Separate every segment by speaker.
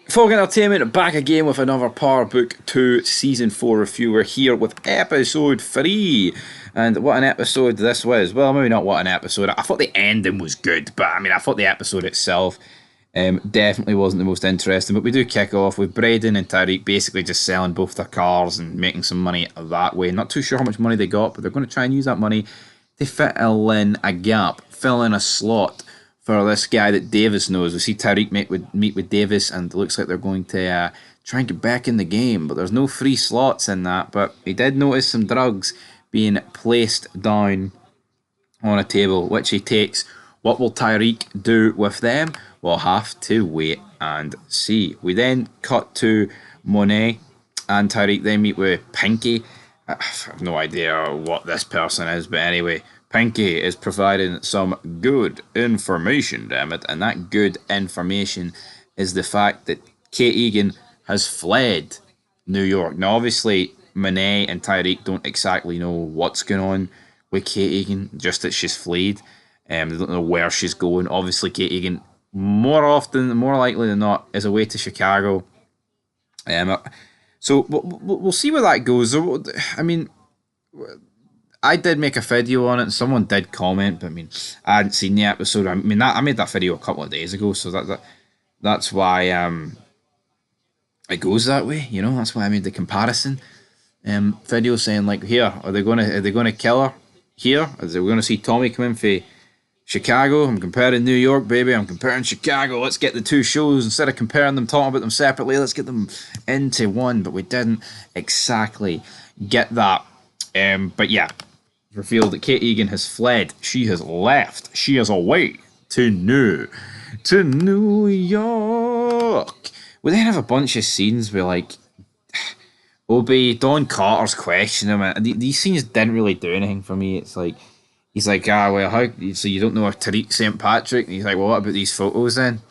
Speaker 1: Folk Entertainment back again with another Power Book 2 Season 4 review. We're here with episode 3. And what an episode this was. Well, maybe not what an episode. I thought the ending was good, but I mean, I thought the episode itself definitely wasn't the most interesting. But we do kick off with Braden and Tyreek basically just selling both their cars and making some money that way. Not too sure how much money they got, but they're going to try and use that money to fill in a gap, fill in a slot for this guy that Davis knows. We see Tyreek meet with Davis, and it looks like they're going to try and get back in the game, but there's no free slots in that. But he did notice some drugs being placed down on a table, which he takes. What will Tyreek do with them? We'll have to wait and see. We then cut to Monet and Tyreek. They meet with Pinky. I have no idea what this person is, but anyway, Pinky is providing some good information, damn it, and that good information is the fact that Kate Egan has fled New York. Now, obviously, Monet and Tyreek don't exactly know what's going on with Kate Egan, just that she's fled. They don't know where she's going. Obviously, Kate Egan, more likely than not, is away to Chicago. So we'll see where that goes. I mean, I did make a video on it, and someone did comment, but I mean, I hadn't seen the episode. I mean, I made that video a couple of days ago, so that's why it goes that way. You know, that's why I made the comparison video saying like, here, are they gonna kill her here? Are we gonna see Tommy come in for Chicago? I'm comparing New York, baby. I'm comparing Chicago. Let's get the two shows instead of comparing them, talking about them separately. Let's get them into one. But we didn't exactly get that. But yeah, revealed that Kate Egan has fled. She has left. She is away to New York. We then have a bunch of scenes where like Don Carter's questioning him. And these scenes didn't really do anything for me. It's like he's like, well, how? So you don't know if Tariq St. Patrick? And he's like, well, what about these photos then?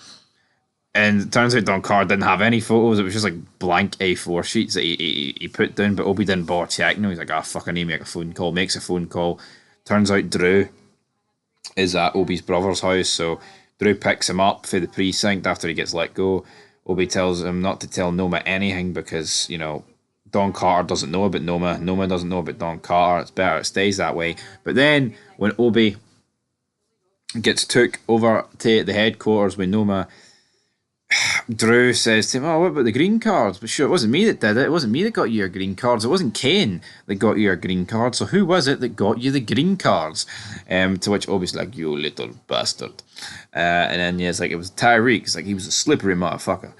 Speaker 1: And it turns out Don Carter didn't have any photos. It was just like blank A4 sheets that he put down, but Obi didn't bother checking them. He's like, fuck, I need to make a phone call. Makes a phone call. Turns out Drew is at Obi's brother's house, so Drew picks him up for the precinct after he gets let go. Obi tells him not to tell Noma anything because, you know, Don Carter doesn't know about Noma. Noma doesn't know about Don Carter. It's better it stays that way. But then when Obi gets took over to the headquarters with Noma, Drew says to him, what about the green cards? But sure, it wasn't me that did it. It wasn't me that got you your green cards. It wasn't Kane that got you your green cards. So who was it that got you the green cards? To which Obi's like, you little bastard. And then yeah, it's like, it was Tyreek. It's like, he was a slippery motherfucker.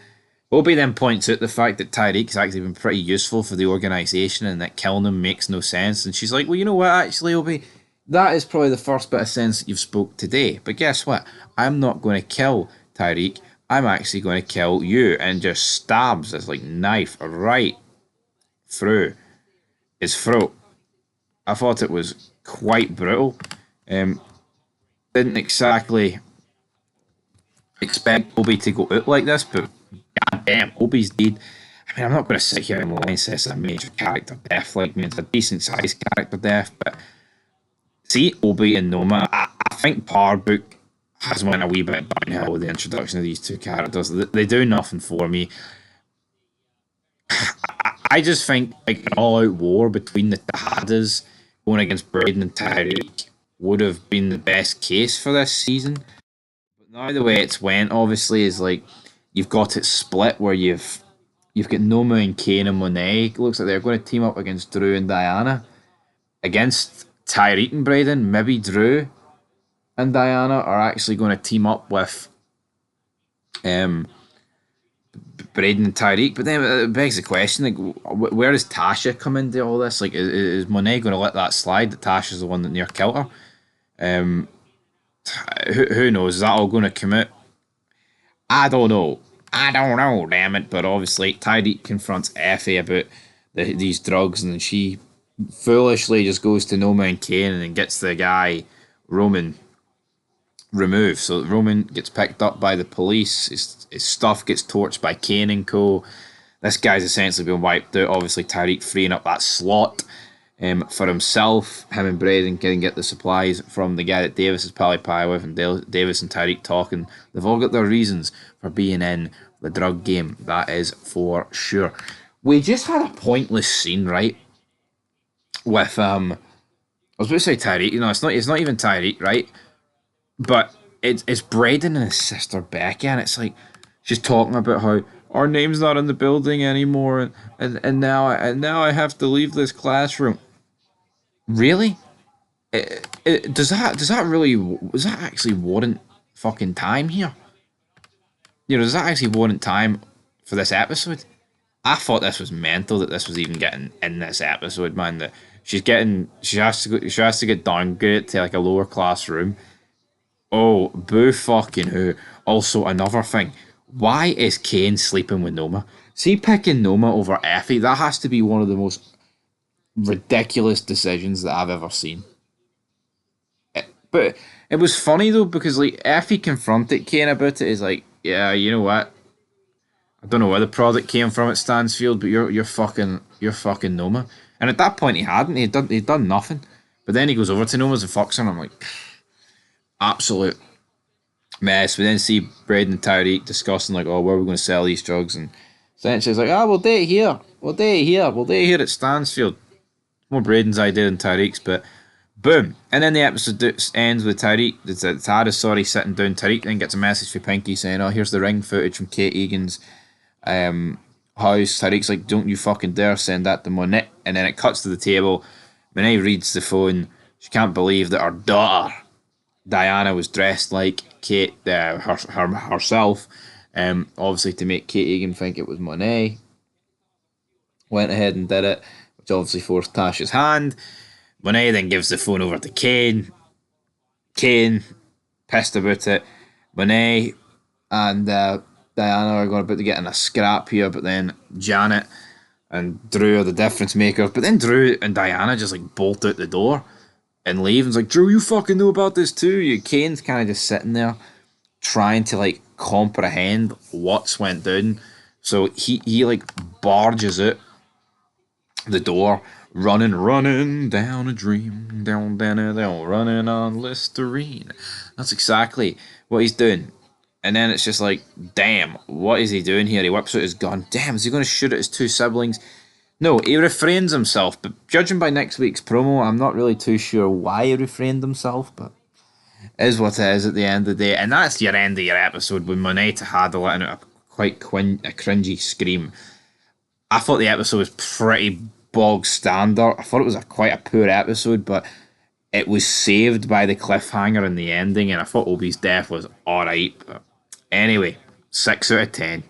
Speaker 1: Obi then points out the fact that Tyreek's actually been pretty useful for the organisation and that killing him makes no sense. And she's like, well, you know what, actually, Obi, that is probably the first bit of sense that you've spoke today. But guess what? I'm not going to kill Tyreek. I'm actually going to kill you, and just stabs this like knife right through his throat. I thought it was quite brutal. Didn't exactly expect Obi to go out like this, but goddamn, Obi's dead. I mean, I'm not going to sit here and lie and say it's a major character death. Like, I mean, it's a decent sized character death, but see, Obi and Noma, I think Power Book has went a wee bit downhill with the introduction of these two characters. They do nothing for me. I just think like an all-out war between the Tejadas going against Braden and Tyreek would have been the best case for this season. But now the way it's went, obviously, is like you've got it split where you've got Noma and Kane and Monet. It looks like they're going to team up against Drew and Diana. Against Tyreek and Braden, maybe Drew and Diana are actually going to team up with Braden and Tyreek. But then it begs the question, like, where does Tasha come into all this? Like, is Monet going to let that slide that Tasha's the one that near killed her? Who knows? Is that all going to come out? I don't know, damn it. But obviously, Tyreek confronts Effie about these drugs, and then she foolishly just goes to Noma and Kane and then gets the guy, Roman, removed. So Roman gets picked up by the police. His stuff gets torched by Kane and co. This guy's essentially been wiped out. Obviously, Tyreek freeing up that slot for himself. Him and Braden can get the supplies from the guy that Davis is pally pie with, and Davis and Tyreek talking. They've all got their reasons for being in the drug game. That is for sure. We just had a pointless scene, right? With I was about to say Tyreek. You know, it's not even Tyreek, right? But it's Braden and his sister Becky, and it's like she's talking about how our name's not in the building anymore, and now I have to leave this classroom. Really? Does that actually warrant fucking time here? You know, does that actually warrant time for this episode? I thought this was mental that this was even getting in this episode, man. That she has to get downgraded to like a lower class room. Oh, boo fucking who. Also, another thing. Why is Kane sleeping with Noma? See, picking Noma over Effie, that has to be one of the most ridiculous decisions that I've ever seen. But it was funny though, because like Effie confronted Kane about it, is like, yeah, you know what? I don't know where the product came from at Stansfield, but you're fucking Noma. And at that point he hadn't. He'd done nothing. But then he goes over to Noma's and fucks her, and I'm like, absolute mess. We then see Braden and Tyreek discussing like, oh, where are we going to sell these drugs? And essentially it's like, we'll date here. We'll date here. We'll date here at Stansfield. More Braden's idea than Tyreek's, but boom. And then the episode ends with Tyreek, Tejadas, sitting down. Tyreek then gets a message from Pinky saying, oh, here's the ring footage from Kate Egan's house. Tyreek's like, don't you fucking dare send that to Monet. And then it cuts to the table. Monet reads the phone. She can't believe that her daughter Diana was dressed like Kate herself, obviously to make Kate Egan think it was Monet. Went ahead and did it, which obviously forced Tasha's hand. Monet then gives the phone over to Kane. Kane, pissed about it. Monet and Diana are going about to get in a scrap here, but then Janet and Drew are the difference makers. But then Drew and Diana just like bolt out the door and leave. And it's like, Drew, you fucking know about this too. Kane's kind of just sitting there trying to like comprehend what's went down. So he like barges out the door, running down a dream, down, running on Listerine. That's exactly what he's doing. And then it's just like, damn, what is he doing here? He whips out his gun. Damn, is he going to shoot at his two siblings? No, he refrains himself, but judging by next week's promo, I'm not really too sure why he refrained himself, but it is what it is at the end of the day. And that's your end of your episode with Monet Tejada letting out a cringy scream. I thought the episode was pretty bog standard. I thought it was quite a poor episode, but it was saved by the cliffhanger in the ending, and I thought Obi's death was alright. But anyway, 6 out of 10.